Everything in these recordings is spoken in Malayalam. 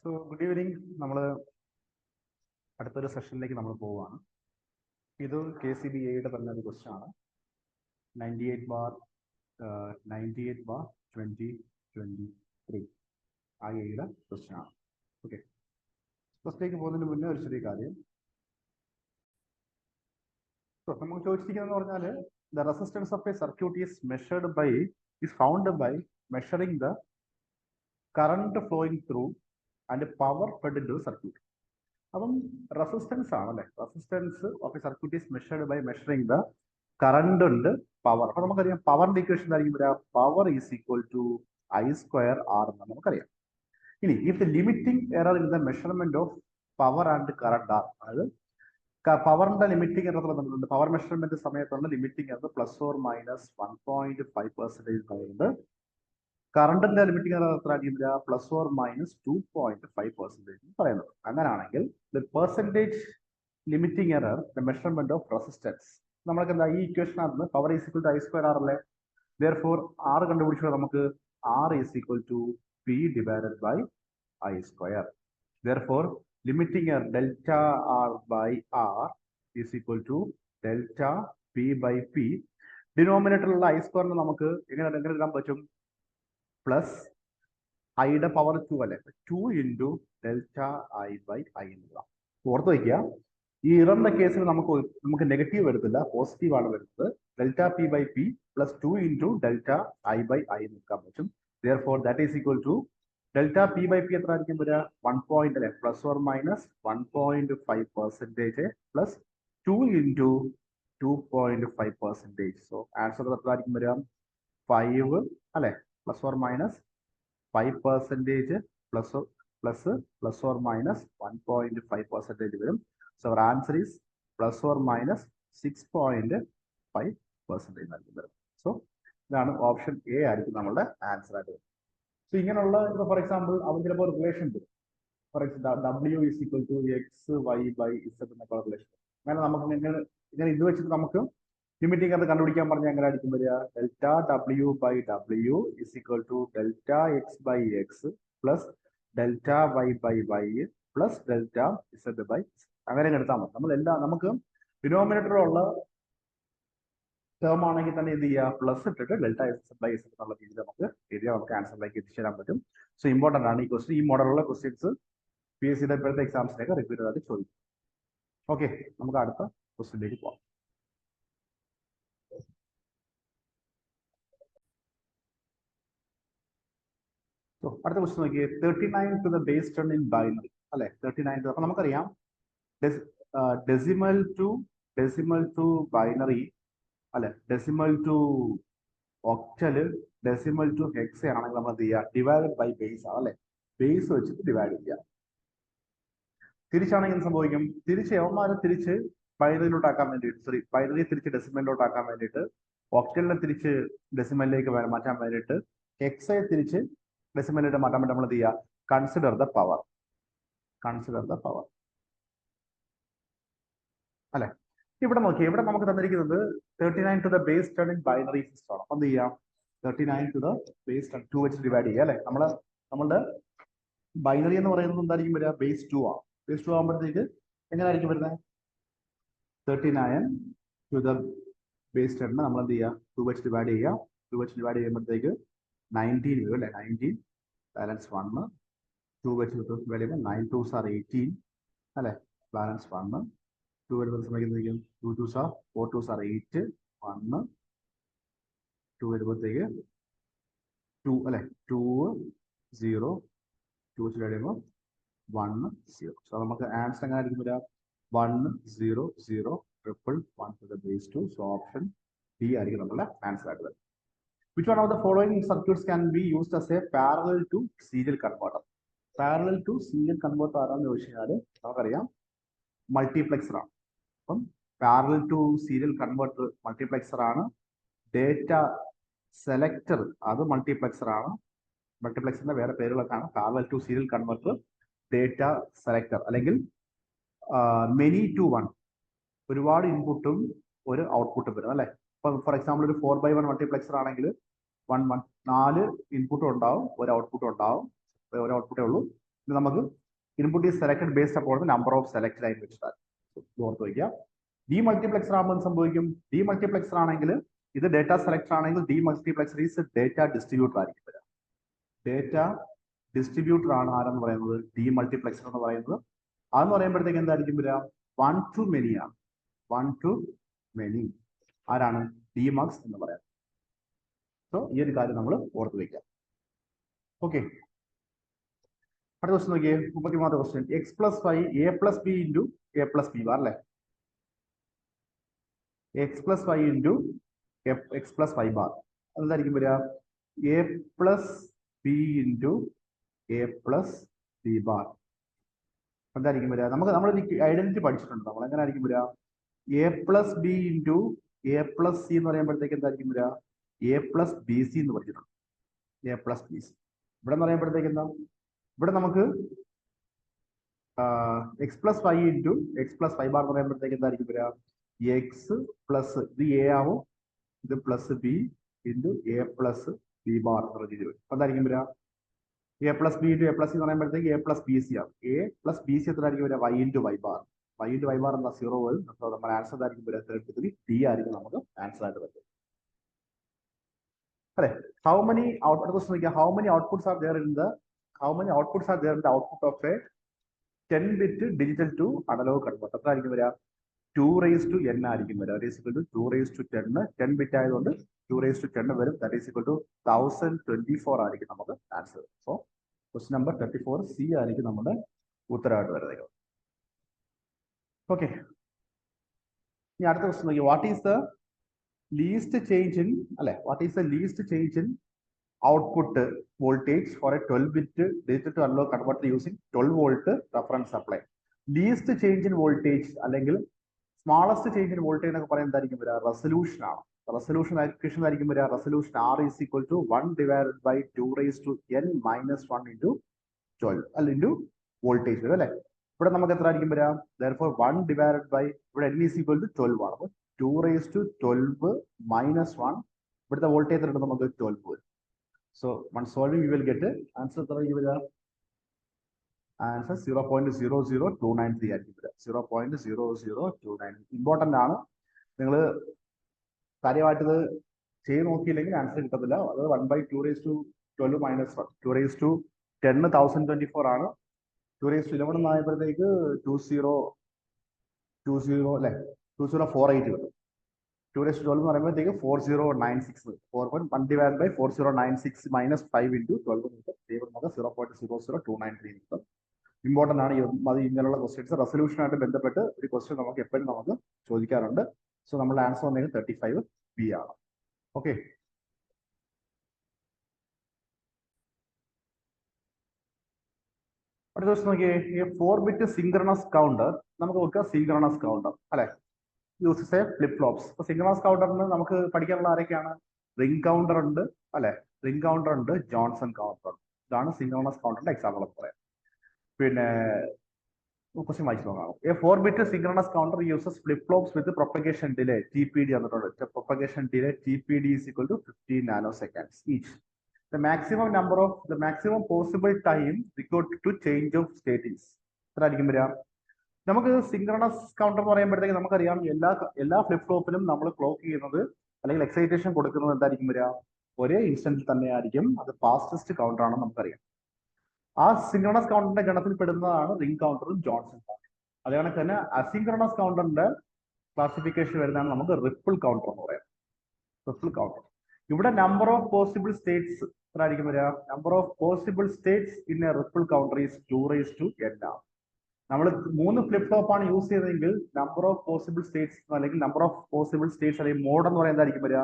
So good evening. നമ്മൾ അടുത്തൊരു സെഷനിലേക്ക് നമ്മൾ പോവുകയാണ്. ഇത് KCBAയുടെ തന്നെ ഒരു ക്വസ്റ്റ്യൻ ആണ്. 98/2023 ആ എയുടെ ക്വസ്റ്റ്യൻ ആണ്. ഓക്കെ, ക്വസ്റ്റിലേക്ക് പോകുന്നതിന് മുന്നേ ഒരു ചെറിയ കാര്യം. നമുക്ക് ചോദിച്ചിരിക്കുന്നതെന്ന് പറഞ്ഞാൽ the resistance of a circuit is found by measuring the current flowing through and power fed in to circuit. അപ്പം റെസിസ്റ്റൻസ് ആണല്ലേ, resistance of a circuit is measured by measuring the current ഉണ്ട്, പവർ. അപ്പൊ നമുക്കറിയാം പവറിന്റെ ഇക്വേഷൻ ആയിരിക്കും power is equal to I² R എന്ന് നമുക്കറിയാം. ഇനി if the limiting error in the measurement of power and current are, അതായത് പവറിന്റെ ലിമിറ്റിംഗ് എറർ തന്നിട്ടുണ്ട്. പവർ മെഷർമെന്റ് സമയത്തുള്ള ലിമിറ്റിംഗ് എറർ ±1.5% പറയുന്നുണ്ട്. കറണ്ടിന്റെ ലിമിറ്റിംഗ് എറർ എത്ര ആയിരിക്കും? ±2.5% പറയുന്നത്. അങ്ങനെയാണെങ്കിൽ the percentage limiting error the measurement of resistance, നമ്മൾക്ക് എന്താ ഈ ഇക്വേഷനകത്ത് power is equal to I² R അല്ലേ. therefore R കണ്ടുപിടിച്ചാൽ നമുക്ക് R is equal to P divided by I². therefore limiting error delta R by R is equal to delta P by P. ഡിനോമിനേറ്ററിലുള്ള I² നമുക്ക് എങ്ങനെ എഴുതാൻ പറ്റും? പ്ലസ് ഐയുടെ പവർ 2 അല്ലെ, 2 into delta I by I എന്നുള്ളത് ഓർത്ത് വയ്ക്കുക. ഈ ഇററിന്റെ കേസിൽ നമുക്ക് നെഗറ്റീവ് വരുന്നില്ല, പോസിറ്റീവ് ആണ് വരുന്നത്. Delta P by P plus 2 into delta I by I നിൽക്കാൻ പറ്റും. therefore that is equal to delta P by P എത്ര ആയിരിക്കും വരിക? 1 അല്ലെ, ±1.5% പ്ലസ് 2 ഇൻറ്റു 2.5%. സോ ആൻസർ എത്ര ആയിരിക്കും വരിക? 5 അല്ലെ, ±5% ±1.5% വരും. So our answer is ±6.5% ആയിരിക്കും വരും. സോ ഇതാണ് ഓപ്ഷൻ എ ആയിരിക്കും നമ്മളുടെ ആൻസർ ആയിട്ട് വരും. സോ ഇങ്ങനെയുള്ള ഫോർ എക്സാമ്പിൾ അവൻ ചിലപ്പോൾ റിലേഷൻ തരും. For example W is equal to XY by Z എന്നൊക്കെ റിലേഷൻ. അങ്ങനെ നമുക്ക് ഇങ്ങനെ ഇത് വെച്ചിട്ട് നമുക്ക് ലിമിറ്റിംഗ് അത് കണ്ടുപിടിക്കാൻ പറഞ്ഞാൽ എങ്ങനെ ആയിരിക്കും വരിക? Delta W by W is equal to delta X by X plus delta Y by Y plus delta Z by Z. അങ്ങനെ എടുത്താൽ മതി. നമുക്ക് ഡിനോമിനേറ്ററിലുള്ള ടേം ആണെങ്കിൽ തന്നെ എന്ത് ചെയ്യുക? പ്ലസ് ഇട്ടിട്ട് ഡെൽറ്റ Z ബൈ Z എന്നുള്ള രീതിയിൽ നമുക്ക് എഴുതിയാൽ നമുക്ക് ആൻസറിലേക്ക് എത്തിച്ചേരാൻ പറ്റും. സോ ഇമ്പോർട്ടൻ്റ് ആണ് ഈ ക്വസ്റ്റ്യൻ. ഈ മോഡലുള്ള ക്വസ്റ്റ്യൻസ് PSCയുടെ ഇപ്പോഴത്തെ എക്സാംസിലേക്ക് റിപ്പീറ്റഡ് ആയിട്ട് ചോദിക്കും. ഓക്കെ, നമുക്ക് അടുത്ത ക്വസ്റ്റ്യനിലേക്ക് പോകാം. അടുത്ത ക്വസ്റ്റ്യൻ നോക്കിയേ. 39 to the base 10 in binary അല്ലെ. 39 അപ്പൊ നമുക്കറിയാം ഡെസിമൽ ടു ബൈനറി അല്ലെ, decimal to octal, decimal to hexa ആണെങ്കിൽ നമ്മൾ എന്ത് ചെയ്യുക? ഡിവൈഡഡ് ബൈ ബേസ് ആണ് അല്ലെ. ബേസ് വെച്ചിട്ട് ഡിവൈഡ് ചെയ്യുക. തിരിച്ചാണെങ്കിൽ എന്ത് സംഭവിക്കും? തിരിച്ച് ബൈനറിയിലോട്ടാക്കാൻ വേണ്ടിയിട്ട്, ബൈനറി തിരിച്ച് ഡെസിമലിലോട്ടാക്കാൻ വേണ്ടിയിട്ട്, ഒക്ടലിനെ തിരിച്ച് ഡെസിമലിലേക്ക് മാറ്റാൻ വേണ്ടിയിട്ട്, ഹെക്സയെ തിരിച്ച് ഡെസിമലിലോട്ട് മാറ്റാൻ വേണ്ടി നമ്മൾ എന്ത് ചെയ്യുക? കൺസിഡർ ദ പവർ അല്ലെ. ഇവിടെ നോക്കിയാൽ ഇവിടെ നമുക്ക് തന്നിരിക്കുന്നത് 39 to the base 10 in binary system ആണ്. എന്ത് ചെയ്യാം? 39 ടു ദ ബേസ് 10 2 വെച്ച് ഡിവൈഡ് ചെയ്യുക അല്ലെ. നമ്മളുടെ ബൈനറി എന്ന് പറയുന്നത് എന്തായിരിക്കും വരിക? ബേസ് 2 ആണ്. ബേസ് 2 ആകുമ്പോഴത്തേക്ക് എങ്ങനെയായിരിക്കും വരുന്നത്? 39 ടു ദ ബേസ് 10 നമ്മൾ എന്ത് ചെയ്യുക? 2 വെച്ച് ഡിവൈഡ് ചെയ്യുക. 2 വെച്ച് ഡിവൈഡ് ചെയ്യുമ്പോഴത്തേക്ക് 19 വരും അല്ലെ. 19 ബാലൻസ് 1, 2 വെച്ച് ഡിവൈഡ് ചെയ്യുമ്പോൾ 9 2s are 18 അല്ലെ, ബാലൻസ് 1. 2 വരുമ്പോൾ സമയത്തേക്കും 2 2s are 4 2s are 8 1 2 വരുമ്പോഴത്തേക്ക് 2 അല്ലെ, 2 0 2 വെച്ച് ഡിവൈഡ് ചെയ്യുമ്പോൾ 1 0. സോ നമുക്ക് ആൻസർ എങ്ങനെ ആയിരിക്കും വരിക? 1 0 0 1 1 to the base 2. So option D ആയിരിക്കും നമ്മുടെ ആൻസർ ആയിട്ട് വരുന്നത്. Which one of the following circuits can be used as a parallel to serial converter? Parallel to serial converter ആരാന്ന് ചോദിച്ചു കഴിഞ്ഞാൽ നമുക്കറിയാം മൾട്ടിപ്ലെക്സർ ആണ്. അപ്പം parallel to serial converter multiplexer ആണ്. ഡേറ്റ സെലക്ടർ അത് മൾട്ടിപ്ലെക്സർ ആണ്. മൾട്ടിപ്ലെക്സറിന്റെ വേറെ പേരുകളൊക്കെയാണ്. Parallel to serial converter, data selector, അല്ലെങ്കിൽ മെനി ടു 1, ഒരുപാട് ഇൻപുട്ടും ഒരു ഔട്ട്പുട്ടും വരും അല്ലെ. ഇപ്പൊ ഫോർ എക്സാമ്പിൾ ഒരു 4/1 മൾട്ടിപ്ലെക്സർ ആണെങ്കിൽ 4 ഇൻപുട്ടും ഉണ്ടാവും, ഒരു ഔട്ട്പുട്ടും ഉണ്ടാവും. ഒരു ഔട്ട്പുട്ടേ ഉള്ളൂ. ഇത് നമുക്ക് input is selected based upon the number of selected ആയി വെച്ചിട്ടാണ് ഓർത്ത് വയ്ക്കുക. ഡീമൾട്ടിപ്ലെക്സർ ആകുമ്പോൾ എന്ത് സംഭവിക്കും? ഡീമൾട്ടിപ്ലെക്സർ ആണെങ്കിൽ ഇത് ഡേറ്റ സെലക്ടർ ആണെങ്കിൽ ഡീമൾട്ടിപ്ലെക്സർ ഈസ് ഡേറ്റ ഡിസ്ട്രിബ്യൂട്ടർ ആയിരിക്കും വരിക. ഡേറ്റ ഡിസ്ട്രിബ്യൂട്ടർ ആണ് ആരെന്ന് പറയുന്നത്? ഡീമൾട്ടിപ്ലെക്സർ എന്ന് പറയുന്നത്. അതെന്ന് പറയുമ്പോഴത്തേക്ക് എന്തായിരിക്കും വരിക? 1 to many ആണ്. 1 to many ആരാണ്? ഡിമക്സ് എന്ന് പറയാം. സോ ഈ ഒരു കാര്യം നമ്മൾ ഓർത്ത് വയ്ക്കാം. ഓക്കെ, അടുത്ത ക്വസ്റ്റ്യൻ നോക്കിയേ. 34ാമത്തെ question. X plus y a plus B into A plus B bar അല്ലേ? X plus Y into X plus Y bar എന്തായിരിക്കും വരിക? A plus B into A plus B bar എന്തായിരിക്കും വരിക? നമ്മൾ ഐഡന്റിറ്റി പഠിച്ചിട്ടുണ്ട്. നമ്മൾ എങ്ങനെ ആയിരിക്കും വരിക? A plus B into A plus C എന്ന് പറയുമ്പോഴത്തേക്ക് എന്തായിരിക്കും വരിക? എ പ്ലസ് ബി സി എന്ന് പഠിച്ചിട്ടുണ്ട്. എ പ്ലസ് ബി സി ഇവിടെ എന്ന് പറയുമ്പോഴത്തേക്ക് എന്താ? ഇവിടെ നമുക്ക് X plus Y into X plus Y bar എന്ന് പറയുമ്പോഴത്തേക്ക് എന്തായിരിക്കും വരിക? എക്സ് പ്ലസ് ഇത് എ ആവും, ഇത് plus B into A plus B bar എന്നുള്ള രീതി വരും. അപ്പൊ എന്തായിരിക്കും വരിക? A plus B into A plus C എന്ന് പറയുമ്പോഴത്തേക്ക് എ പ്ലസ് ബി സി ആണ്. എ പ്ലസ് ബി സി എത്രയായിരിക്കും വരിക? Y into Y bar. Y into Y bar എന്താ? 0 വരും. അപ്പോൾ നമ്മുടെ ആൻസർ ആയിരിക്കും വരിക 33. ഡി ആയിരിക്കും നമുക്ക് ആൻസർ ആയിട്ട് വരുന്നത്. അല്ലെ? How many how many outputs are there in the output of a 10-bit digital to analog converter? എത്ര ആയിരിക്കും വരിക? 2 raised to n ആയിരിക്കും വരിക. That is equal to 2 raised to 10. 10 bit ആയതുകൊണ്ട് 2 raised to 10 വരും. ദാറ്റ് ഈസ് ഈക്വൽ ടു 1024 ആയിരിക്കും നമുക്ക് ആൻസർ. സോ ക്വസ്റ്റ്യൻ നമ്പർ 34 സി ആയിരിക്കും നമ്മുടെ ഉത്തരവായിട്ട് വരുന്നത്. ഓക്കെ, ഇനി അടുത്ത ക്വസ്റ്റ്യൻ നോക്കി. What is the least change in output voltage for a 12-bit digital to analog converter using 12 volt reference supply? Least change in voltage അല്ലെങ്കിൽ സ്മാളസ്റ്റ് ചേഞ്ച് ഇൻ വോൾട്ടേജ് എന്നൊക്കെ പറയുന്നത് എന്തായിരിക്കും വരിക? റെസൊല്യൂഷൻ ആണ്. റെസൊല്യൂഷൻ ഇക്വേഷൻ ആയിരിക്കും വരിക. Resolution R is equal to 1 divided by 2 raised to n minus 1 into 12 അല്ല ഇൻറ്റു വോൾട്ടേജ് വരും അല്ലെ? ഇവിടെ നമുക്ക് എത്ര ആയിരിക്കും വരിക? therefore 1 divided by ഇവിടെ n ഈസ് ഈക്വൽ ടു 12 ആണ്. അപ്പോൾ 2 raised to 12 minus 1 ഇവിടുത്തെ വോൾട്ടേജ് എത്ര നമുക്ക് 12 വരും. So one solving you will get answer എത്ര ആയിരിക്കും വരിക? ആൻസർ 0.00293 ആയിരിക്കും വരിക. 0.0029 ഇമ്പോർട്ടന്റ് ആണ്. നിങ്ങൾ കാര്യമായിട്ട് ഇത് ചെയ്ത് നോക്കിയില്ലെങ്കിൽ ആൻസർ കിട്ടത്തില്ല. അത് 1/2 raised to 12 minus 1 2 raised to 10 1024 ആണ്. 2 raised to 11 ആയപ്പോഴത്തേക്ക് 2020 അല്ലെ 2048 കിട്ടും. 2 raised to 12 എന്ന് പറയുമ്പോഴത്തേക്ക് 4096 4.1 divided by 4096 minus 5 into 12 കിട്ടും. നമുക്ക് 0.00293 കിട്ടും. ഇമ്പോർട്ടന്റ് ആണ് ഇങ്ങനെയുള്ള ക്വസ്റ്റ്യൻസ്. റെസൊല്യൂഷൻ ആയിട്ട് ബന്ധപ്പെട്ട് ഒരു ക്വസ്റ്റ്യൻ നമുക്ക് എപ്പോഴും നമുക്ക് ചോദിക്കാറുണ്ട്. സോ നമ്മുടെ ആൻസർ വന്നത് 35B ആണ്. ഓക്കെ, അടുത്ത ക്വസ്റ്റ്യൻ നോക്കിയേ. 4-bit സിങ്ക്രണസ് കൗണ്ടർ നമുക്ക് നോക്കുക. സിങ്ക്രണസ് കൗണ്ടർ അല്ലെ യൂസസ് എ ഫ്ലിപ്പ് ഫ്ലോപ്സ്. അപ്പൊ സിങ്ക്രണസ് കൗണ്ടറിന് നമുക്ക് പഠിക്കാനുള്ള ആരൊക്കെയാണ്? റിംഗ് കൗണ്ടർ ഉണ്ട് അല്ലെ? റിംഗ് കൗണ്ടർ ഉണ്ട്, ജോൺസൺ കൗണ്ടർ ഉണ്ട്. ഇതാണ് സിങ്ക്രണസ് കൗണ്ടറിന്റെ എക്സാമ്പിൾ എന്ന് പറയാം. പിന്നെ ക്വസ്റ്റ്യൻ വായിച്ചു നോക്കാം. A 4-bit synchronous counter uses flip flops with propagation delay TPD തന്നിട്ടുണ്ട്. propagation delay TPD is equal to 15 nanoseconds each. The maximum possible time required to change of state is എത്ര ആയിരിക്കും വരിക? നമുക്ക് സിങ്ക്രണസ് കൗണ്ടർ എന്ന് പറയുമ്പോഴത്തേക്ക് നമുക്കറിയാം എല്ലാ ഫ്ലിപ്പ് ഫ്ലോപ്പിലും നമ്മൾ ക്ലോക്ക് ചെയ്യുന്നത് അല്ലെങ്കിൽ എക്സൈറ്റേഷൻ കൊടുക്കുന്നത് എന്തായിരിക്കും വരിക? ഒരേ ഇൻസ്റ്റന്റിൽ തന്നെ ആയിരിക്കും. അത് ഫാസ്റ്റസ്റ്റ് കൗണ്ടർ ആണെന്ന് നമുക്കറിയാം. ആ സിങ്ക്രണസ് കൗണ്ടറിന്റെ ഗണത്തിൽ പെടുന്നതാണ് റിംഗ് കൗണ്ടറും ജോൺസൺ കൗണ്ടറും. അതേ കണക്ക് തന്നെ അസിങ്ക്രണസ് കൗണ്ടറിന്റെ ക്ലാസിഫിക്കേഷൻ വരുന്നതാണ് നമുക്ക് റിപ്പിൾ കൗണ്ടർ എന്ന് പറയാം. റിപ്പിൾ കൗണ്ടർ ഇവിടെ നമ്പർ ഓഫ് പോസിബിൾ സ്റ്റേറ്റ്സ് എത്ര ആയിരിക്കും വരിക? Number of possible states in a ripple counter is 2 raised to n ആണ്. നമ്മൾ 3 ഫ്ലിപ്പ് ഫ്ലോപ്പ് ആണ് യൂസ് ചെയ്തതെങ്കിൽ നമ്പർ ഓഫ് പോസിബിൾ സ്റ്റേറ്റ്സ് അല്ലെങ്കിൽ നമ്പർ ഓഫ് പോസിബിൾ സ്റ്റേറ്റ്സ് അല്ലെങ്കിൽ മോഡ് എന്ന് പറയുന്നത് എന്തായിരിക്കും വരിക?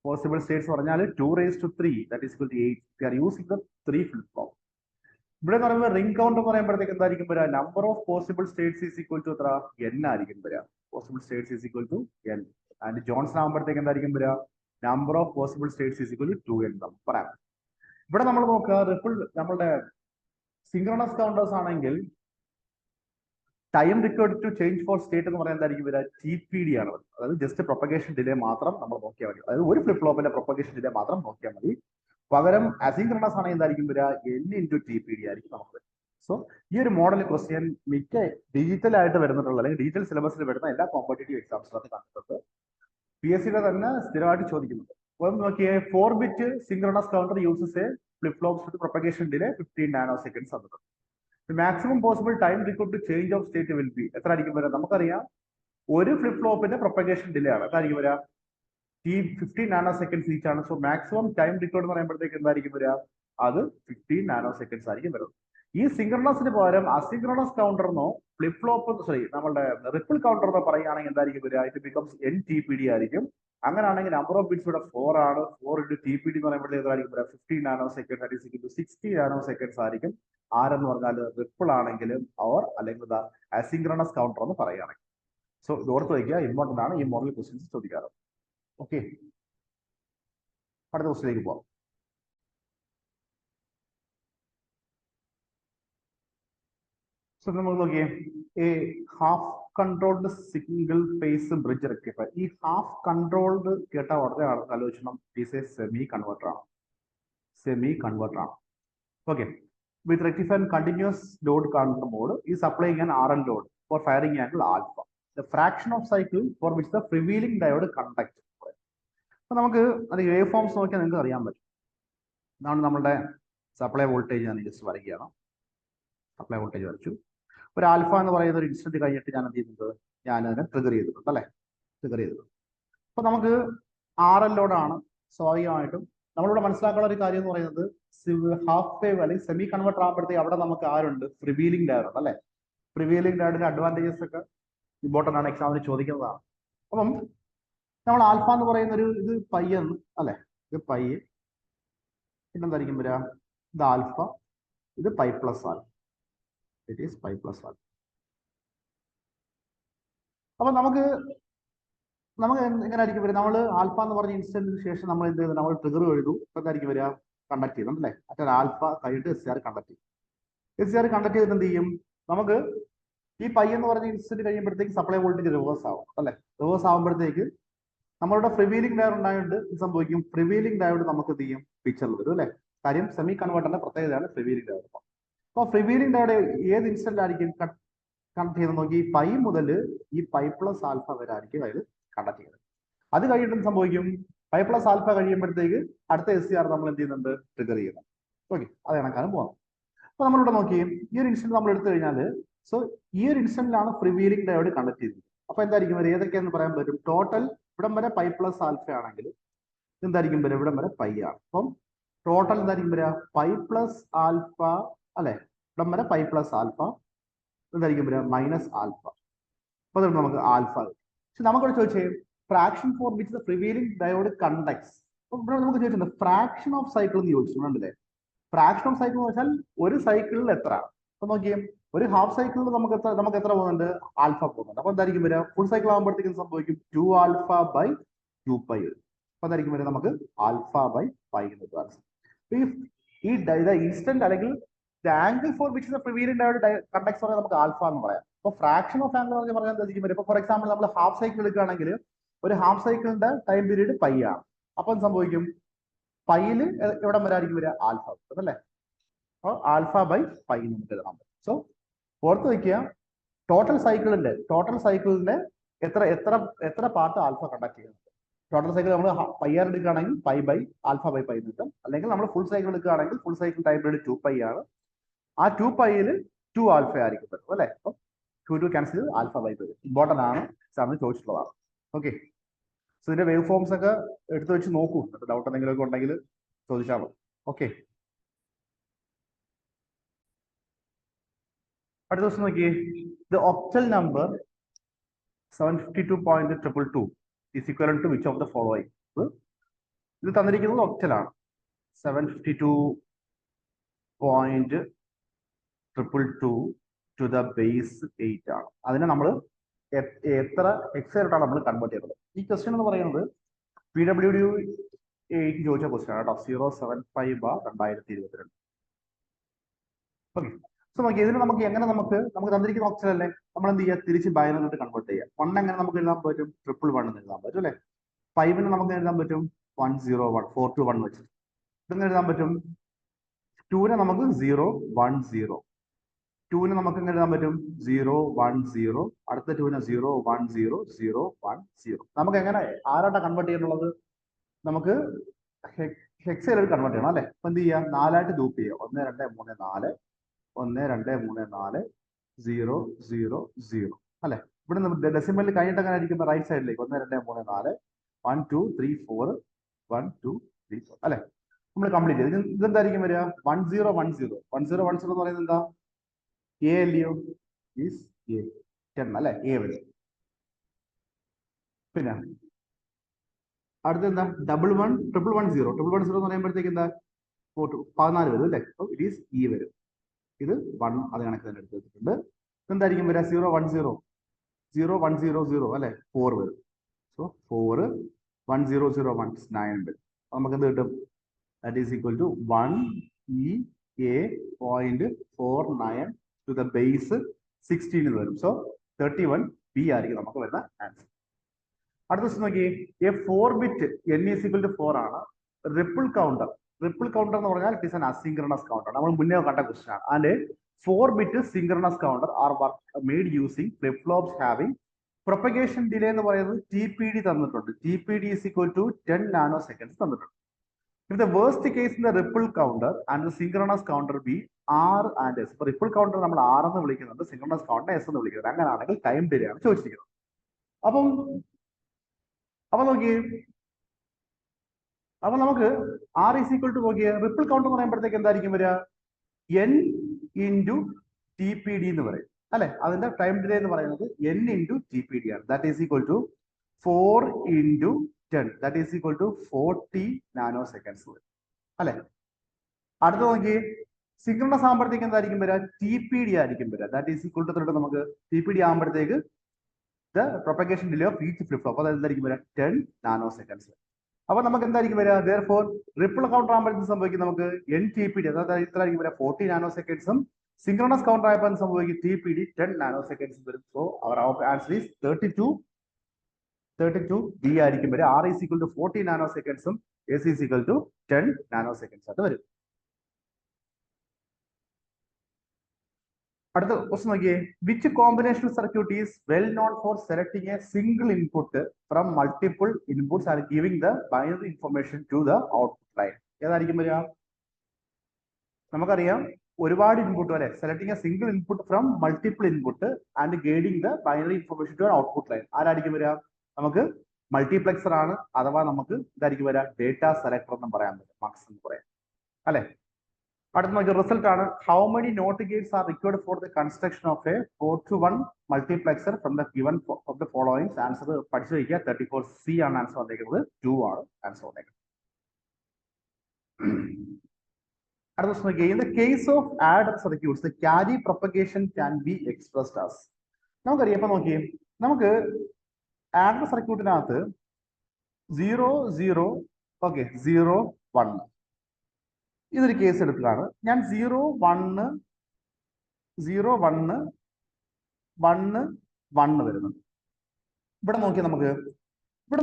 പോസിബിൾ സ്റ്റേറ്റ്സ് പറഞ്ഞാൽ 2 raised to 3 that is equal to 8. We are using the 3 flip flop. ഇവിടെ എന്ന് പറയുമ്പോൾ റിംഗ് കൗണ്ടർ പറയുമ്പോഴത്തേക്ക് എന്തായിരിക്കും വരിക? Number of possible states is equal to എത്ര? n ആയിരിക്കും വരിക. Possible states is equal to n. And Johnson ആകുമ്പോഴത്തേക്ക് എന്തായിരിക്കും വരിക? Number of possible states is equal to 2n നമുക്ക് പറയാം. ഇവിടെ നമ്മൾ നോക്കുക റിപ്പിൾ നമ്മളുടെ സിങ്ക്രണസ് കൗണ്ടേഴ്സ് ആണെങ്കിൽ time required to change for state എന്ന് പറയുന്നത് എന്തായിരിക്കും വരിക? TPD ആണ്. അതായത് ജസ്റ്റ് പ്രൊപ്പഗേഷൻ ഡിലേ മാത്രം നമ്മൾ നോക്കിയാൽ മതി. അതായത് ഒരു ഫ്ലിപ്പ് ഫ്ലോപ്പിന്റെ പ്രൊപ്പഗേഷൻ ഡിലേ മാത്രം നോക്കിയാൽ മതി. പകരം അസിങ്ക്രണസ് ആണെങ്കിൽ എന്തായിരിക്കും വരിക? n into TPD ആയിരിക്കും നമുക്ക്. സോ ഈ ഒരു മോഡൽ ക്വസ്റ്റ്യൻ മിക്ക ഡിജിറ്റൽ ആയിട്ട് വരുന്നിട്ടുള്ള അല്ലെങ്കിൽ ഡിജിറ്റൽ സിലബസിൽ വരുന്ന എല്ലാ കോമ്പറ്റേറ്റീവ് എക്സാംസിനകത്ത് കണ്ടിട്ടുണ്ട്. പി എസ് സിയുടെ തന്നെ സ്ഥിരമായിട്ട് ചോദിക്കുന്നുണ്ട്. അപ്പം നോക്കിയേ 4-bit synchronous counter uses a flip flops with propagation delay 15 nano seconds തന്നിട്ടുണ്ട്. Maximum possible time required to change of state will be എത്ര ആയിരിക്കും വരാം? നമുക്കറിയാം ഒരു ഫ്ലിപ്പ് ഫ്ലോപ്പിന്റെ പ്രൊപ്പഗേഷൻ ഡിലേ ആണ് എത്രയായിരിക്കും വരാം? ഈ 15 നാനോ സെക്കൻഡ്സ് ഈച്ച് ആണ്. സോ മാക്സിമം ടൈം റിക്വയർഡ് എന്ന് പറയുമ്പോഴത്തേക്ക് എന്തായിരിക്കും വരിക? അത് 15 നാനോ സെക്കൻഡ്സ് ആയിരിക്കും വരുന്നത്. ഈ സിങ്ക്രണസിന് പകരം അസിങ്ക്രണസ് കൗണ്ടറിനോ ഫ്ലിപ്പ് ഫ്ലോപ്പ് നമ്മുടെ റിപ്പിൾ കൗണ്ടർ എന്ന് പറയുകയാണെങ്കിൽ എന്തായിരിക്കും വരിക? ഇറ്റ് ബിക്കംസ് NTPD ആയിരിക്കും. അങ്ങനെയാണെങ്കിൽ നമ്പർ ഓഫ് ബിറ്റ്സ് ഇവിടെ 4 ആണ്. 4 into TPD എന്ന് പറയുമ്പോഴത്തേക്ക് എത്രയായിരിക്കും വരിക? 15 nanosecond that is equal to 60 nanoseconds ആയിരിക്കും. ആരെന്ന് പറഞ്ഞാൽ റിപ്പിൾ ആണെങ്കിലും ഓർ അല്ലെങ്കിൽ അസിങ്ക്രണസ് കൗണ്ടർ എന്ന് പറയുകയാണെങ്കിൽ. സോ ഇത് ഓർത്ത് വയ്ക്കുക, ഇമ്പോർട്ടന്റ് ആണ്. ഈ മോഡൽ ക്വസ്റ്റ്യൻസ് ചോദിക്കാറ്. ഓക്കെ, അടുത്ത ക്വസ്റ്റ്യനിലേക്ക് പോകാം. സോ നമ്മൾ നോക്കിയേ, a half controlled single phase bridge rectifier. ഈ ഹാഫ് കൺട്രോൾഡ് കേട്ട ഉടനെ ആലോചിക്കണം, ഈസ് എ സെമി കൺവെർട്ടർ ആണ്. സെമി കൺവെർട്ടർ ആണ്. Okay, with rectifier continuous load control mode is applying an RL load for firing angle alpha. The fraction of cycle for which the freewheeling diode conduct. അപ്പൊ നമുക്ക് അത് വേവ് ഫോംസ് നോക്കിയാൽ നിങ്ങൾക്ക് അറിയാൻ പറ്റും. ഇതാണ് നമ്മുടെ സപ്ലൈ വോൾട്ടേജ്. ഞാൻ ജസ്റ്റ് വരയ്ക്കുകയാണ്. സപ്ലൈ വോൾട്ടേജ് വരച്ചു. ഒരു ആൽഫ എന്ന് പറയുന്ന ഒരു ഇൻസ്റ്റന്റ് കഴിഞ്ഞിട്ട് ഞാൻ എന്ത് ചെയ്യുന്നത്? ഞാൻ അതിനെ ട്രിഗർ ചെയ്തിട്ടുണ്ട് അല്ലെ? ട്രിഗർ ചെയ്തിട്ടുണ്ട്. അപ്പൊ നമുക്ക് RL ലോഡാണ്. സ്വാഭാവികമായിട്ടും നമ്മളിവിടെ മനസ്സിലാക്കാനുള്ള ഒരു കാര്യം എന്ന് പറയുന്നത് ഹാഫ് വേവ് അല്ലെങ്കിൽ സെമി കൺവെർട്ടർ ആകുമ്പോഴത്തേക്ക് അവിടെ നമുക്ക് ആരുണ്ട്? ഫ്രീവീലിംഗ് ഡയോഡ് ഉണ്ട് അല്ലെ? ഫ്രീവീലിംഗ് ഡയോഡിന്റെ അഡ്വാൻറ്റേജസ് ഒക്കെ ഇമ്പോർട്ടന്റ് ആണ്, എക്സാമിന് ചോദിക്കുന്നതാണ്. അപ്പം നമ്മൾ ആൽഫ എന്ന് പറയുന്ന ഒരു ഇത് പൈ എന്ന് അല്ലെ? ഇത് പൈ, പിന്നെന്തായിരിക്കും വരിക? ഇത് ആൽഫ, ഇത് pi plus alpha. It is pi plus alpha. അപ്പൊ നമുക്ക് എങ്ങനെ ആയിരിക്കും വരിക? നമ്മൾ ആൽഫ എന്ന് പറഞ്ഞ ഇൻസ്റ്റന്റിന് ശേഷം നമ്മൾ എന്ത് ചെയ്തു? നമ്മൾ ട്രിഗർ എഴുതു. ഇപ്പൊ എന്തായിരിക്കും വരിക? കണ്ടക്ട് ചെയ്യണം അല്ലേ? മറ്റൊരു ആൽഫ കഴിഞ്ഞിട്ട് SCR കണ്ടക്ട് ചെയ്യും. SCR കണ്ടക്ട് ചെയ്തിട്ട് എന്ത് ചെയ്യും? നമുക്ക് ഈ പൈ എന്ന് പറഞ്ഞ ഇൻസ്റ്റന്റ് കഴിയുമ്പോഴത്തേക്ക് സപ്ലൈ വോൾട്ടേജ് റിവേഴ്സ് ആവും അല്ലെ? റിവേഴ്സ് ആകുമ്പോഴത്തേക്ക് നമ്മളുടെ ഫ്രീവീലിംഗ് ഡയോഡ് ഉണ്ടായിട്ട് സംഭവിക്കും. ഫ്രീവീലിംഗ് ഡയോഡ് നമുക്ക് എന്ത് ചെയ്യും? പിക്ചറിൽ വരും അല്ലെ? കാര്യം സെമി കൺവെർട്ടറിന്റെ പ്രത്യേകതയാണ് ഫ്രീവീലിംഗ് ഡയോഡ്. അപ്പൊ ഫ്രീവീലിംഗ് ഡയോഡ് ഏത് ഇൻസ്റ്റന്റ് ആയിരിക്കും കണക്ട് ചെയ്ത് നോക്കി? ഈ പൈ മുതൽ ഈ പൈ പ്ലസ് ആൽഫ വരെ ആയിരിക്കും അതിൽ കണ്ടക്ട് ചെയ്യുന്നത്. അത് കഴിഞ്ഞിട്ട് സംഭവിക്കും, പൈ പ്ലസ് ആൽഫ കഴിയുമ്പോഴത്തേക്ക് അടുത്ത SCR നമ്മൾ എന്ത് ചെയ്യുന്നുണ്ട്? ട്രിഗർ ചെയ്യുന്നത്. ഓക്കെ, അത് കണക്കാനും പോകാം. അപ്പൊ നമ്മളിവിടെ നോക്കി ഈ ഒരു ഇൻസ്റ്റന്റ് നമ്മൾ എടുത്തു കഴിഞ്ഞാൽ, സോ ഈ ഒരു ഇൻസ്റ്റന്റിലാണ് ഫ്രീവീലിംഗ് ഡയോഡ് കണ്ടക്ട് ചെയ്തത്. അപ്പൊ എന്തായിരിക്കും വരെ? ഏതൊക്കെയാണെന്ന് പറയാൻ പറ്റും? ടോട്ടൽ ഇവിടം വരെ പൈ പ്ലസ് ആൽഫ ആണെങ്കിൽ എന്തായിരിക്കും വരെ? ഇവിടം വരെ പൈ ആണ്. അപ്പം ടോട്ടൽ എന്തായിരിക്കും വരിക? പൈ പ്ലസ് ആൽഫ അല്ലെ? ഇവിടം വരെ പൈ പ്ലസ് ആൽഫ എന്തായിരിക്കും വരിക? Minus alpha. അപ്പൊ നമുക്ക് ആൽഫ. പക്ഷെ നമുക്കിവിടെ ചോദിച്ചേ fraction for which the prevailing diode conducts. അപ്പൊ ഇവിടെ നമുക്ക് ചോദിച്ചിട്ടുണ്ട് ഫ്രാക്ഷൻ ഓഫ് സൈക്കിൾ എന്ന് ചോദിച്ചിട്ടുണ്ടല്ലേ? ഫ്രാക്ഷൻ ഓഫ് സൈക്കിൾ എന്ന് വെച്ചാൽ ഒരു സൈക്കിളിൽ എത്ര? അപ്പൊ നോക്കിയേ, ഒരു ഹാഫ് സൈക്കിളിൽ നമുക്ക് എത്ര പോകുന്നുണ്ട്? ആൽഫ പോകുന്നുണ്ട്. അപ്പൊ എന്തായിരിക്കും വരിക? ഫുൾ സൈക്കിൾ ആകുമ്പോഴത്തേക്കും സംഭവിക്കും 2 ആൽഫ ബൈ 2 പൈ. അപ്പൊ എന്തായിരിക്കും വരിക? നമുക്ക് ആൽഫ ബൈ പൈ എന്ന് കിട്ടുക. ഈ ഇൻസ്റ്റന്റ് അല്ലെങ്കിൽ the angle for which the prevailing diode conducts പറയാൻ നമുക്ക് ആൽഫ എന്ന് പറയാം. അപ്പൊ ഫ്രാക്ഷൻ ഓഫ് ആംഗിൾ എന്ന് പറഞ്ഞാൽ എന്തായിരിക്കും വരിക? ഇപ്പൊ ഫോർ എക്സാമ്പിൾ നമ്മൾ ഹാഫ് സൈക്കിൾ എടുക്കുകയാണെങ്കിൽ ഒരു ഹാഫ് സൈക്കിളിന്റെ ടൈം പീരീഡ് പൈ ആണ്. അപ്പൊ സംഭവിക്കും പൈയിൽ എവിടെ വരെ ആയിരിക്കും വരിക? ആൽഫ അല്ലേ? അപ്പോൾ ആൽഫ ബൈ പൈ നമുക്ക് എഴുതാൻ പറ്റും. സോ ഓർത്ത് വയ്ക്കുക, ടോട്ടൽ സൈക്കിളിന്റെ എത്ര പാർട്ട് ആൽഫ കണ്ടക്ട് ചെയ്യുന്നുണ്ട്. ടോട്ടൽ സൈക്കിൾ നമ്മൾ പൈ ആർ എടുക്കുകയാണെങ്കിൽ pi by alpha by pi കിട്ടും. അല്ലെങ്കിൽ നമ്മൾ ഫുൾ സൈക്കിൾ എടുക്കുകയാണെങ്കിൽ full cycle time period 2 pi ആണ്. ആ 2 പൈയിൽ 2 ആൽഫ ആയിരിക്കും പറ്റും അല്ലെ? അപ്പം 2 ക്യാൻസൽ ചെയ്ത് ആൽഫ ബൈ പൈ. ഇമ്പോർട്ടന്റ് ആണ്, എക്സാമിന് ചോദിച്ചിട്ടുള്ളതാണ്. ഓക്കെ, സോ ഇതിന്റെ വേവ് ഫോംസ് ഒക്കെ എടുത്തു വെച്ച് നോക്കൂ. ഡൗട്ട് എന്തെങ്കിലും ഒക്കെ ഉണ്ടെങ്കിൽ ചോദിച്ചാൽ മതി. ഓക്കെ, അടുത്ത ദിവസം നോക്കിയേ, the octal number 752.222 is equivalent to which of the following? ഇത് തന്നിരിക്കുന്നത് ഒക്ടലാണ്. 752.222 to the base 8 ആണ്. അതിനെ നമ്മൾ എത്ര എക്സായിട്ടാണ് നമ്മൾ കൺവേർട്ട് ചെയ്യുന്നത്? ഈ ക്വസ്റ്റ്യൻ എന്ന് പറയുന്നത് PWD 8 ചോദിച്ച ക്വസ്റ്റ്യൻ ആണ് കേട്ടോ. 075/2022. ഓക്കെ, സോ നോക്കി ഇതിന് നമുക്ക് എങ്ങനെ നമുക്ക് തന്നിരിക്കുന്ന ഓപ്ഷൻ അല്ലേ, നമ്മൾ എന്ത് ചെയ്യുക? തിരിച്ച് ബൈനറി കൺവേർട്ട് ചെയ്യുക. 1 എങ്ങനെ നമുക്ക് എഴുതാൻ പറ്റും? 111 എന്ന് എഴുതാൻ പറ്റും അല്ലെ? 5 നമുക്ക് എഴുതാൻ പറ്റും 101 421 വെച്ചിട്ട്. ഇതെങ്ങനെ എഴുതാൻ പറ്റും? 2 നമുക്ക് 010. 2 നമുക്ക് എങ്ങനെ എഴുതാൻ പറ്റും 0 1 0 അടുത്ത 2 0 1 0 0 1 0 നമുക്ക് എങ്ങനെ ആരാട്ടാ കൺവേർട്ട് ചെയ്യാനുള്ളത് നമുക്ക് ഹെക്സയിൽ കൺവേർട്ട് ചെയ്യണം അല്ലെ അപ്പൊ എന്ത് ചെയ്യാം 4 ആയിട്ട് ലൂപ്പ് ചെയ്യാം 1 2 3 4 1 2 3 4 0 0 0 അല്ലെ ഇവിടെ നമ്മൾ ഡെസിമലിൽ കഴിഞ്ഞിട്ട് അങ്ങനെ ആയിരിക്കും റൈറ്റ് സൈഡിലേക്ക് 1 2 3 4 1 2 3 4 1 2 3 4 അല്ലെ നമ്മൾ കംപ്ലീറ്റ് ചെയ്ത് ഇതെന്തായിരിക്കും വരിക 1 0 1 0 1 0 1 0 എന്ന് പറയുന്നത് എന്താ എ അല്ലയോ ഈസ് എ 10 അല്ലെ എ വരും പിന്നെ അടുത്ത എന്താ 1 1 1 1 0 1 1 0 എന്ന് പറയുമ്പോഴത്തേക്ക് എന്താ 14 വരും അല്ലേ അപ്പോൾ ഇറ്റ് ഈസ് ഇ വരും ഇത് 1 അത് കണക്ക് തന്നെ എടുത്ത് വെച്ചിട്ടുണ്ട് എന്തായിരിക്കും വരിക 0 1 0 0 1 0 0 അല്ലെ 4 വരും സോ 4 1 0 0 1 9 വരും നമുക്ക് എന്ത് കിട്ടും that is equal to 1 E A 0.49 to the base 16 വരും സോ 31 ബി ആയിരിക്കും നമുക്ക് വരുന്ന ആൻസർ അടുത്ത ദിവസം നോക്കി a 4 bit n is equal to 4 ആണ് റിപ്പിൾ കൗണ്ടർ എന്ന് പറഞ്ഞാൽ it is an asynchronous counter നമ്മൾ മുന്നേ കണ്ട ക്വസ്റ്റൻ ആണ് and 4 bit synchronous counter are made using flip flops having propagation delay എന്ന് പറയുന്നത് ടി പി ഡി തന്നിട്ടുണ്ട് T P D is equal to 10 nano seconds തന്നിട്ടുണ്ട് if the worst case in the ripple counter and the synchronous counter be R and S. ഇപ്പൊ റിപ്പിൾ കൗണ്ടർ നമ്മൾ R എന്ന് വിളിക്കുന്നുണ്ട് സിൻക്രണസ് കൗണ്ടർ S എന്ന് വിളിക്കുന്നത് അങ്ങനെയാണെങ്കിൽ ടൈം ഡിലേ ആണ് ചോദിച്ചിരിക്കുന്നത് അപ്പം നോക്കിയേ അപ്പൊ നമുക്ക് R ഈസ് ഈക്വൽ ടു നോക്കിയേ റിപ്പിൾ കൗണ്ടർ എന്ന് പറയുമ്പോഴത്തേക്ക് എന്തായിരിക്കും വരിക N into t P d എന്ന് പറയും അല്ലെ അതിന്റെ ടൈം ഡിലേ എന്ന് പറയുന്നത് N into t P d ആണ് that is equal to 4 into 10 that is equal to 40 nanoseconds അല്ലെ അടുത്ത നോക്കി സിൻക്രണസ് ആകുമ്പോഴത്തേക്ക് എന്തായിരിക്കും വരിക ടി പി ഡി ആയിരിക്കും വരിക ദാറ്റ് ഈസ് ഈക്വൽ ടു നമുക്ക് ടി പി ഡി ആകുമ്പോഴത്തേക്ക് the propagation delay of each flip flop അത് എന്തായിരിക്കും വരിക 10 നാനോസെക്കൻഡ്സ് അപ്പൊ നമുക്ക് എന്തായിരിക്കും വരിക therefore റിപ്പിൾ കൗണ്ടർ ആകുമ്പോഴത്തേക്ക് സംഭവിക്കും നമുക്ക് എൻ ടി പി ഡി അതായത് ഇത്ര ആയിരിക്കും വരിക 40 നാനോസെക്കൻഡ്സും സിൻക്രണസ് കൗണ്ടർ ആയപ്പോൾ സംഭവിക്കും ടി പി ഡി 10 നാനോസെക്കൻഡ്സ് വരും so our answer is 32 b ആയിരിക്കും വരെ ആർ ഈസ് ഈക്വൽ ടു 40 നാനോസെക്കൻഡ്സും S is equal to 10 nanoseconds ആയിട്ട് വരും അടുത്ത ക്വസ്റ്റൻ നോക്കിയേ which combinational circuit is well known for selecting a single input from multiple inputs and giving the binary information to the output line ഏതായിരിക്കും വരിക നമുക്കറിയാം ഒരുപാട് ഇൻപുട്ട് വരെ selecting a single input from multiple input and guiding the binary information to output line ആരായിരിക്കും വരിക നമുക്ക് മൾട്ടിപ്ലക്സർ ആണ് അഥവാ നമുക്ക് ഇതായിരിക്കും വരാം ഡേറ്റ സെലക്ടർ എന്ന് പറയാൻ പറ്റും മാക്സ് എന്ന് പറയാം അല്ലെ അടുത്ത നോക്കിയ റിസൾട്ട് ആണ് how many not gates are required for the construction of a 4:1 multiplexer from the given of the following answer പഠിച്ചു വയ്ക്കുക 34C ആണ് ആൻസർ വന്നേക്കുന്നത് 2 ആണ് ആൻസർ വന്നേക്കുന്നത് അടുത്ത ദിവസം നോക്കിയ in the case of adder circuits the carry propagation can be expressed as നമുക്കറിയാം ഇപ്പൊ നോക്കിയേ നമുക്ക് ആഡർ സർക്യൂട്ടിനകത്ത് 0 0 ഓക്കെ 0 1 ഇതൊരു കേസ് എടുക്കുകയാണ് ഞാൻ 0 1 0 1 1 1 വരുന്നുണ്ട് ഇവിടെ നോക്കി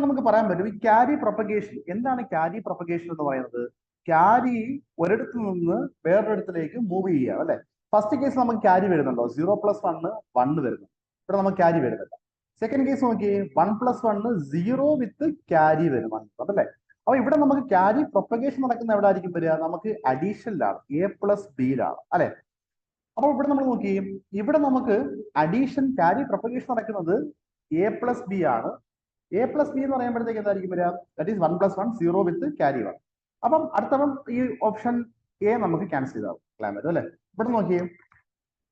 നമുക്ക് പറയാൻ പറ്റും ഈ ക്യാരി പ്രൊപ്പഗേഷൻ എന്താണ് ക്യാരി പ്രൊപ്പഗേഷൻ എന്ന് പറയുന്നത് ക്യാരി ഒരിടത്ത് നിന്ന് വേറൊരിടത്തിലേക്ക് മൂവ് ചെയ്യുക അല്ലെ ഫസ്റ്റ് കേസ് നമുക്ക് ക്യാരി വരുന്നുണ്ടോ 0 + 1 1 വരുന്നു ഇവിടെ നമുക്ക് ക്യാരി വരുന്നില്ല സെക്കൻഡ് കേസ് നോക്കി 1 + 1 0 വിത്ത് ക്യാരി വരും അതല്ലേ അപ്പൊ ഇവിടെ നമുക്ക് ക്യാരി പ്രൊപ്പഗേഷൻ നടക്കുന്ന എവിടെ ആയിരിക്കും വരിക നമുക്ക് അഡീഷനിലാണ് A+B അല്ലെ അപ്പൊ ഇവിടെ നമ്മൾ നോക്കി ഇവിടെ നമുക്ക് അഡീഷൻ ക്യാരി പ്രൊപ്പഗേഷൻ നടക്കുന്നത് A+B ആണ് A+B എന്ന് പറയുമ്പോഴത്തേക്ക് എന്തായിരിക്കും വരിക ദാറ്റ് ഈസ് 1 + 1 0 വിത്ത് ക്യാരി 1 അപ്പം അടുത്തവൺ ഈ ഓപ്ഷൻ എ നമുക്ക് ക്യാൻസൽ ചെയ്താവും ക്ലാമറ്റ് അല്ലെ ഇവിടെ നോക്കിയേ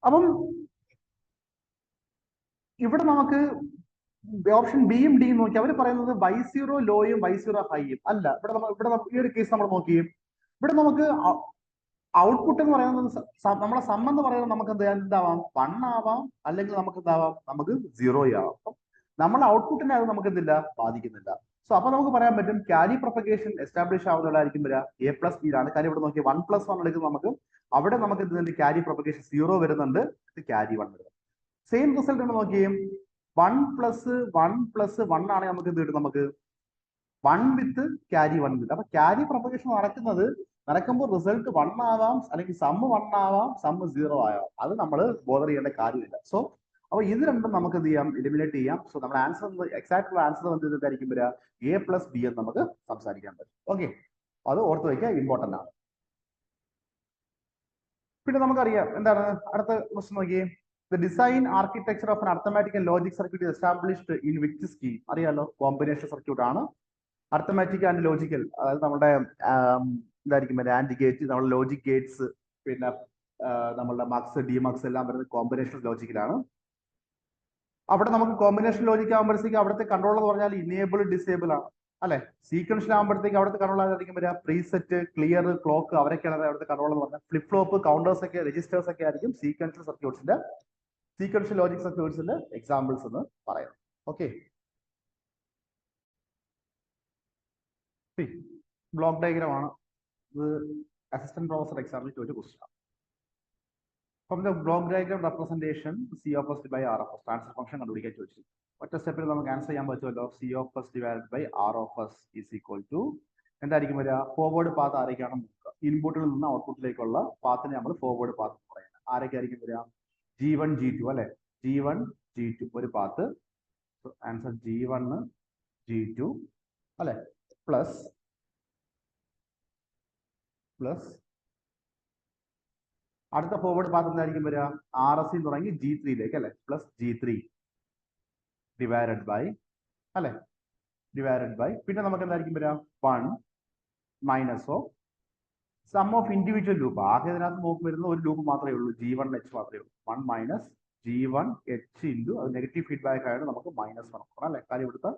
അപ്പം ഇവിടെ നമുക്ക് ഓപ്ഷൻ ബിയും ഡിയും നോക്കി അവർ പറയുന്നത് y0 ലോയും y0 ഹൈയും അല്ല ഇവിടെ ഈ ഒരു കേസ് നമ്മൾ നോക്കി ഇവിടെ നമുക്ക് ഔട്ട്പുട്ട് എന്ന് പറയുന്നത് നമ്മളെ സം എന്ന് പറയുന്നത് നമുക്ക് എന്താവാം 1 ആവാം അല്ലെങ്കിൽ നമുക്ക് എന്താവാം നമുക്ക് 0 ആവാം അപ്പം നമ്മുടെ ഔട്ട്പുട്ടിനെ അത് നമുക്ക് എന്തില്ല ബാധിക്കുന്നില്ല സോ അപ്പൊ നമുക്ക് പറയാൻ പറ്റും ക്യാരി പ്രൊപ്പഗേഷൻ എസ്റ്റാബ്ലിഷ് ആവുന്നതായിരിക്കും വരിക A+B ആണ് കാര്യം ഇവിടെ നോക്കി 1 + 1 എടുക്കുന്നത് നമുക്ക് അവിടെ നമുക്ക് എന്തുണ്ട് ക്യാരി പ്രൊപ്പഗേഷൻ 0 വരുന്നുണ്ട് ക്യാരി 1 വരുന്നുണ്ട് സെയിം റിസൾട്ട് ഉണ്ട് നോക്കിയേ 1 + 1 + 1 ആണ് നമുക്ക് എന്ത് കിട്ടും നമുക്ക് 1 വിത്ത് ക്യാരി 1 കിട്ടും അപ്പൊ ക്യാരി പ്രൊപ്പഗേഷൻ നടക്കുന്നത് നടക്കുമ്പോൾ റിസൾട്ട് 1 ആവാം, അല്ലെങ്കിൽ സമ്മ് 1 ആവാം, സമ്മ് 0 ആവാം. അത് നമ്മൾ ബോധർ ചെയ്യേണ്ട കാര്യമില്ല. സോ അപ്പൊ ഇത് രണ്ടും നമുക്ക് എന്ത് ചെയ്യാം, എലിമിനേറ്റ് ചെയ്യാം. സോ നമ്മുടെ ആൻസർ എക്സാക്ട് ആൻസർ എന്തായിരിക്കും വരിക, A+B എന്ന് നമുക്ക് സംസാരിക്കാൻ പറ്റും. ഓക്കെ, അത് ഓർത്ത് വയ്ക്കുക, ഇമ്പോർട്ടന്റ് ആണ്. പിന്നെ നമുക്കറിയാം എന്താണ് അടുത്ത ക്വസ്റ്റ്യൻ നോക്കിയേ. The design architecture of an arithmetic and logic circuit is established in which scheme? അറിയാലോ, കോമ്പിനേഷൻ സർക്യൂട്ട് ആണ്. അർത്ഥമാറ്റിക് ആൻഡ് ലോജിക്കൽ, അതായത് നമ്മുടെ എന്തായിരിക്കും ആൻഡ് ഗേറ്റ്, നമ്മുടെ ലോജിക് ഗേറ്റ്സ്, പിന്നെ നമ്മളുടെ മക്സ്, ഡിമക്സ് എല്ലാം വരുന്നത് കോമ്പിനേഷൻ ലോജിക്കിലാണ്. അവിടെ നമുക്ക് കോമ്പിനേഷൻ ലോജിക് ആകുമ്പോഴത്തേക്ക് അവിടുത്തെ കൺട്രോൾ എന്ന് പറഞ്ഞാൽ ഇനേബിൾ ഡിസേബിൾ ആണ് അല്ലെ. സീക്വൻഷ്യൽ ആകുമ്പോഴത്തേക്ക് അവിടുത്തെ കൺട്രോൾ ആയിരിക്കും വരിക പ്രീസെറ്റ്, ക്ലിയർ, ക്ലോക്ക്, അവരൊക്കെയാണ് അവിടുത്തെ കൺട്രോൾ എന്ന് പറഞ്ഞാൽ. ഫ്ലിപ്പ് ഫ്ലോപ്പ്, കൗണ്ടേഴ്സ് ഒക്കെ, രജിസ്റ്റേഴ്സ് ഒക്കെ ആയിരിക്കും സീക്വൻഷ്യൽ സർക്യൂട്ട്സിന്റെ, സീക്വൻഷ്യൽ ലോജിക് സർക്യൂട്ട്സിന്റെ എക്സാമ്പിൾസ് എന്ന് പറയുന്നത്. ഓക്കെ, ബ്ലോക്ക് ഡയഗ്രാം ആണ് ഇത്. അസിസ്റ്റന്റ് പ്രൊഫസർ എക്സാമിൽ ചോദിച്ച question. From the block diagram representation, C of S by R of S, transfer function കണ്ടുപിടിക്കാൻ ചോദിച്ചു. ഒറ്റ സ്റ്റെപ്പിൽ നമുക്ക് ആൻസർ ചെയ്യാൻ പറ്റുമല്ലോ. C of S divided by R of S is equal to എന്തായിരിക്കും വരിക, ഫോർവേഡ് പാത്ത് ആരൊക്കെയാണ് നോക്കുക. ഇൻപുട്ടിൽ നിന്ന് ഔട്ട്പുട്ടിലേക്കുള്ള പാത്തിനെ നമ്മൾ ഫോർവേഡ് പാത്ത് എന്ന് പറയുന്നത്. ആരൊക്കെയായിരിക്കും വരിക, G1 G2 അല്ലെ. G1 G2 ഒരു പാത്ത്, ആൻസർ G1 G2 അല്ലെ, പ്ലസ് അടുത്ത ഫോർവേഡ് പാത്ത് എന്തായിരിക്കും വരിക, RS തുടങ്ങി G3 അല്ലെ, പ്ലസ് G3 ഡിവൈഡഡ് ബൈ അല്ലെ, ഡിവൈഡഡ് ബൈ പിന്നെ നമുക്ക് എന്തായിരിക്കും വരിക 1 minus of sum of individual loop. ആകെ ഇതിനകത്ത് നോക്കി വരുന്ന ഒരു ലൂപ്പ് മാത്രമേ ഉള്ളൂ, G1H മാത്രമേ ഉള്ളൂ. 1 മൈനസ് G1H ഇൻറ്റു, അത് നെഗറ്റീവ് ഫീഡ്ബാക്ക് ആയിട്ട് നമുക്ക് -1 അല്ലെ, കാര്യം ഇവിടുത്തെ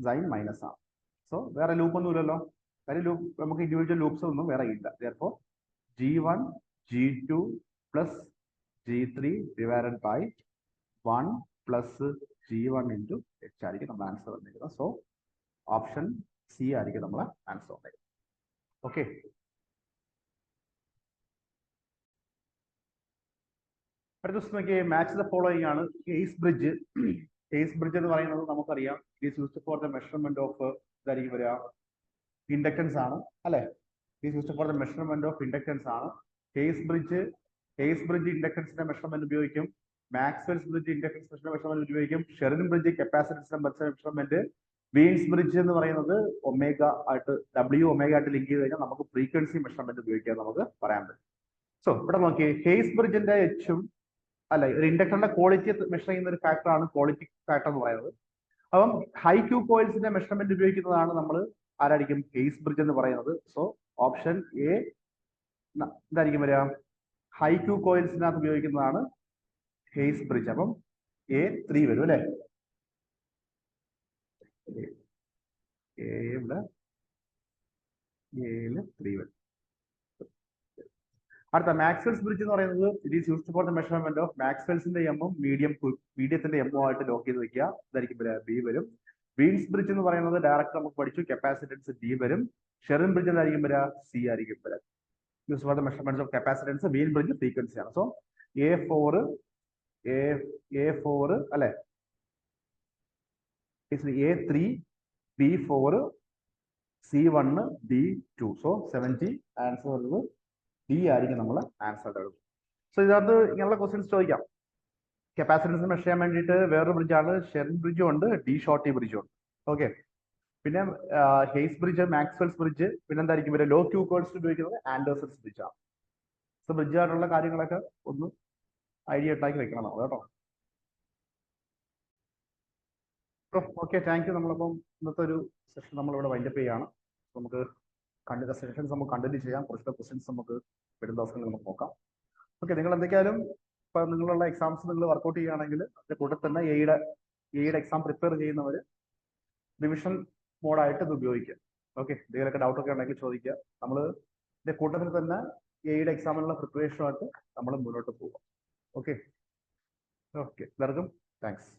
സൈൻ മൈനസ് ആണ്. സോ വേറെ ലൂപ്പ് ഒന്നും ഇല്ലല്ലോ, കാര്യം ലൂപ്പ് നമുക്ക് ഇൻഡിവിജ്വൽ ലൂപ്സ് ഒന്നും വേറെ ഇല്ല. therefore G1 G2 plus G3 divided by 1 plus G1 into H ആയിരിക്കും നമ്മുടെ ആൻസർ വന്നിരിക്കുന്നത്. സോ ഓപ്ഷൻ സി ആയിരിക്കും നമ്മളെ ആൻസർ വന്നിരിക്കുന്നത്. ഓക്കെ, അടുത്ത ക്വസ്റ്റ്യൻ നോക്കിയേ. മാച്ച് ദ ഫോളോയിങ് ആണ്. Case bridge. കേസ് ബ്രിഡ്ജ് എന്ന് പറയുന്നത് നമുക്കറിയാം, it is used for the measurement of ഇതായിരിക്കും വരിക ഇൻഡക്ടൻസ് ആണ് അല്ലെ. It is used for the measurement of inductance ആണ്. കേസ് ബ്രിഡ്ജ് ഇൻഡക്ടൻസിന്റെ മെഷർമെന്റ് ഉപയോഗിക്കും. മാക്സ്വെൽസ് ബ്രിഡ്ജ് ഇൻഡക്ടൻസ് മെഷർമെന്റ് ഉപയോഗിക്കും. ഷെറിൻ ബ്രിഡ്ജ് കപ്പാസിറ്റൻസിന്റെ മെഷർമെന്റ്. വീൻസ് ബ്രിഡ്ജ് എന്ന് പറയുന്നത് ഒമേഗ ആയിട്ട്, W ഒമേഗ ആയിട്ട് ലിങ്ക് ചെയ്ത് കഴിഞ്ഞാൽ നമുക്ക് ഫ്രീക്വൻസി മെഷർമെന്റ് ഉപയോഗിക്കാൻ നമുക്ക് പറയാൻ പറ്റും. സോ ഇവിടെ നോക്കിയേ, കേസ് ബ്രിഡ്ജിന്റെ എച്ചും അല്ലെ, ഒരു ഇൻഡക്ടറിന്റെ ക്വാളിറ്റി മെഷർ ചെയ്യുന്ന ഒരു ഫാക്ടറാണ് ക്വാളിറ്റി ഫാക്ടർ എന്ന് പറയുന്നത്. അപ്പം ഹൈ ക്യൂ കോയിൽസിന്റെ മെഷർമെന്റ് ഉപയോഗിക്കുന്നതാണ് നമ്മൾ ആരായിരിക്കും കേസ് ബ്രിഡ്ജ് എന്ന് പറയുന്നത്. സോ ഓപ്ഷൻ എ എന്തായിരിക്കും വരിക, ഹൈ ക്യൂ കോയിൽസിനകത്ത് ഉപയോഗിക്കുന്നതാണ് കേസ് ബ്രിഡ്ജ്. അപ്പം A3 വരും അല്ലെ. ഇവിടെ 3 വരും. അടുത്ത മാക്സ്വെൽസ് ബ്രിഡ്ജ് എന്ന് പറയുന്നത് it is used for the measurement of മാക്സ്വെൽസിന്റെ എമ്മും മീഡിയത്തിന്റെ എമ്മും ആയിട്ട് ലോക്ക് ചെയ്ത് വെക്കുക. ഇതായിരിക്കും B വരും. വീൻസ് ബ്രിഡ്ജ് എന്ന് പറയുന്നത് ഡയറക്റ്റ് നമുക്ക് പഠിച്ചു, കപ്പാസിറ്റൻസ് D വരും. ഷെറിൻ ബ്രിഡ്ജ് എന്തായിരിക്കും വരിക, C ആയിരിക്കും വരിക. Use for the measurement of capacitance. Wien bridge frequency ആണ്. സോ A4 അല്ലെ, A3 B4 C1 D2. So 70 answer വരുന്നത് D ആയിരിക്കും നമ്മളെ ആൻസർ എഴുതും. സോ ഇതിനകത്ത് ഇങ്ങനെയുള്ള ക്വസ്റ്റ്യൻസ് ചോദിക്കാം. കപ്പാസിറ്റൻസ് മെഷർ ചെയ്യാൻ വേണ്ടിയിട്ട് വേറൊരു ബ്രിഡ്ജാണ് ഷെറിൻ ബ്രിഡ്ജും ഉണ്ട്, ഡി ഷോർട്ടി ബ്രിഡ്ജും ഉണ്ട്. ഓക്കെ, പിന്നെ ഹെയ്സ് ബ്രിഡ്ജ്, മാക്സ്വെൽസ് ബ്രിഡ്ജ്, പിന്നെ എന്തായിരിക്കും ഇവരെ ലോ ക്യൂ കോയിൽസ് ഉപയോഗിക്കുന്നത് ആൻഡേഴ്സൺസ് ബ്രിഡ്ജാണ്. സോ ബ്രിഡ്ജായിട്ടുള്ള കാര്യങ്ങളൊക്കെ ഒന്ന് ഐഡിയ ഉണ്ടാക്കി വെക്കണം നമ്മൾ കേട്ടോ. Okay, thank you. നമ്മളിപ്പം ഇന്നത്തെ ഒരു സെഷൻ നമ്മളിവിടെ വൈൻഡപ്പ് ചെയ്യാണ്. നമുക്ക് സെഷൻസ് നമുക്ക് കണ്ടിന്യൂ ചെയ്യാം. കുറച്ച് ക്വസ്റ്റ്യൻസ് നമുക്ക് വരും ദിവസങ്ങളിൽ നമുക്ക് നോക്കാം. ഓക്കെ, നിങ്ങൾ എന്തൊക്കെയായാലും ഇപ്പം നിങ്ങളുള്ള എക്സാംസ് നിങ്ങൾ വർക്കൗട്ട് ചെയ്യുകയാണെങ്കിൽ അതിന്റെ കൂടെ തന്നെ എയുടെ എക്സാം പ്രിപ്പയർ ചെയ്യുന്നവർ റിവിഷൻ മോഡായിട്ട് ഇത് ഉപയോഗിക്കുക. ഓക്കെ, എന്തെങ്കിലുമൊക്കെ ഡൗട്ടൊക്കെ ഉണ്ടെങ്കിൽ ചോദിക്കുക. നമ്മൾ ഇതിന്റെ കൂട്ടത്തിൽ തന്നെ എയുടെ എക്സാമിനുള്ള പ്രിപ്പറേഷനുമായിട്ട് നമ്മൾ മുന്നോട്ട് പോകാം. ഓക്കെ, എല്ലാവർക്കും താങ്ക്സ്.